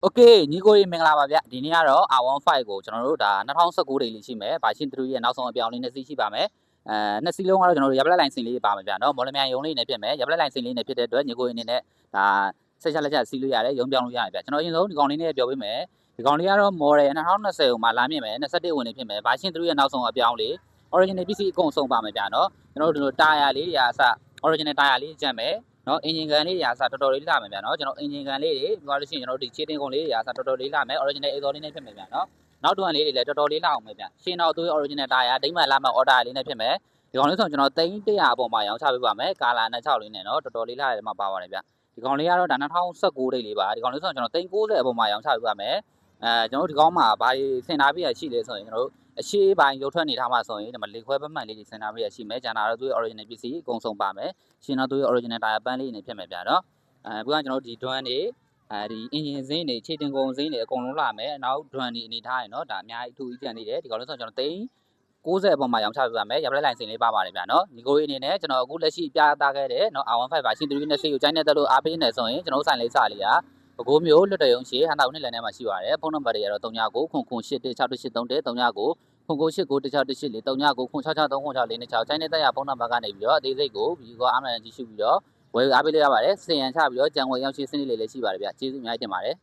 โอเคညီကိုရေမင်္ဂလာပါဗျဒီနေ့ကတော့ R15 ကိုကျွန်တော်တို့ဒါ2019 daily ရှိမယ်ဘာရှင်း3ရဲ့နောက်ဆုံးအပြောင်းလေးနှစ်စီးရှိပါမယ်နှစ်စီးလုံးကတော့ကျွန်တော်တို့ရပ်ပလက်လိုင်စင်လေးပါမယ်ဗျနော်မော်လမြိုင်ရုံလေးနဲ့ဖြစ်မယ်ရပ်ပလက်လိုင်စင်လေးနဲ့ဖြစ်တဲ့အတွက်ညီကိုရေအနေနဲ့ဒါဆက်ချက်လက်ချက်စီးလို့ရတယ်ရုံပြောင်းလို့ရတယ်ဗျကျွန်တော်အရင်ဆုံးဒီကောင်လေးနဲ့ပြောပေးမယ်ဒီကောင်လေးကတော့ model 2020ကိုမှလာမြင့်မယ်21ဝင်နေဖြစ်မယ်ဘာရှင်း3ရဲ့နောက်ဆုံးအပြောင်းလေး original PC အကုန်ဆုံးပါမယ်ဗျနော်ကျွန်တော်တို့တာယာလေးတွေအစ original တာယာလေးကြက်မယ်နော်အင်ဂျင်ကန်လေးတွေအစားတော်တော်လေးလာမယ်ဗျာနော်ကျွန်တော်အင်ဂျင်ကန်လေးတွေပြောလို့ရှိရင်ကျွန်တော်ဒီခြေတင်ကုန်လေးတွေအစားတော်တော်လေးလာမယ် original exhaust လေးနဲ့ဖြစ်မယ်ဗျာနော်နောက်တွန်းလေးတွေလည်းတော်တော်လေးလာအောင်ပဲဗျာရှင်းတော့သူ original တာယာဒိမ့်မှလာမဲ့ order လေးနဲ့ဖြစ်မယ်ဒီကောင်လေးဆိုကျွန်တော်300အပေါ်မှာရောင်းချပေးပါမယ်ကာလာနဲ့6လေးနဲ့နော်တော်တော်လေးလာတယ်မှာပါပါတယ်ဗျာဒီကောင်လေးကတော့ဒါ2019ဒိတ်လေးပါဒီကောင်လေးဆိုကျွန်တော်390အပေါ်မှာရောင်းချပေးပါမယ်ကျွန်တော်ဒီကောင်မှာဘာစင်ထားပြရရှိလဲဆိုရင်ကျွန်တော်တို့အရှိပိုင်းရုပ်ထွက်နေထားမှဆိုရင်ဒီမှာလေခွဲပတ်မှန်လေးတွေစင်ထားပြရရှိမယ်ကျန်တာတော့သူ့ original ပစ္စည်းအကုန်ဆုံးပါမယ်ရှင်းတော့သူ့ original တာယာပန်းလေးနေဖြစ်မယ်ဗျာနော်ပြီးတော့ကျွန်တော်တို့ဒီ drum တွေဒီ engine စင်းတွေခြေတင်ကုန်စင်းတွေအကုန်လုံးလာမယ်နောက် drum တွေအနေထားရင်เนาะဒါအများကြီးအထူးကြီးကြံနေတယ်ဒီကောင်လို့ဆိုကျွန်တော်90အပေါ်မှာရောင်းချပေးပါမယ်ရပ်ပလက်လိုင်စင်လေးပါပါတယ်ဗျာနော်ညီကိုကြီးအနေနဲ့ကျွန်တော်အခုလက်ရှိပြသခဲ့တဲ့เนาะ R15 ပါရှင်း3နဲ့စိတ်ကိုကြိုင်းနေတယ်လို့အားပေးနေဆိုရင်ကျွန်တော်ဆိုင်လေးစလေးอ่ะပဲခူးမျိုးလွတ်တော်ရုံရှိဟန်တာဦးနဲ့လည်းထဲမှာရှိပါတယ်ဖုန်းနံပါတ်တွေကတော့39ခု81616339ခု9891616343 39ခု66306426ကျိုင်းနေတဲ့ရဖုန်းနံပါတ်ကနေပြီးတော့အသေးစိတ်ကိုဗီဒီယိုအားမှန်ကြည့်ရှုပြီးတော့ဝယ်အားပေးလို့ရပါတယ်စင်ရန်ချပြီးတော့ကြံဝယ်ရောက်ရှိစနစ်လေးလည်းရှိပါတယ်ဗျကျေးဇူးအများကြီးတင်ပါတယ်